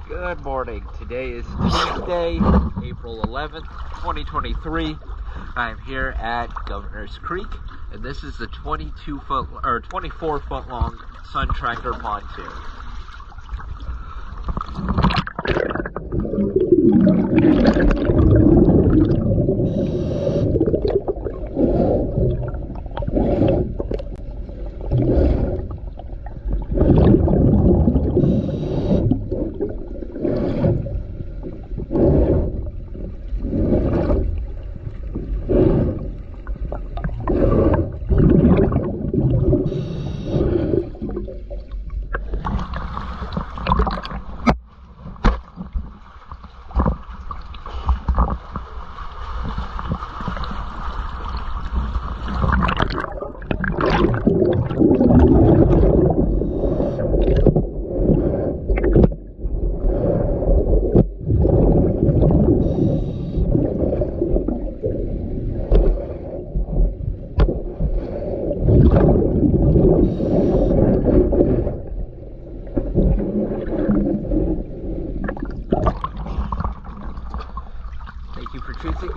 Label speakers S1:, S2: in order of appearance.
S1: Good morning. Today is Tuesday, April 11th, 2023. I'm here at Governor's Creek, and this is the 24-foot long Suntracker Pontoon. Thank you for choosing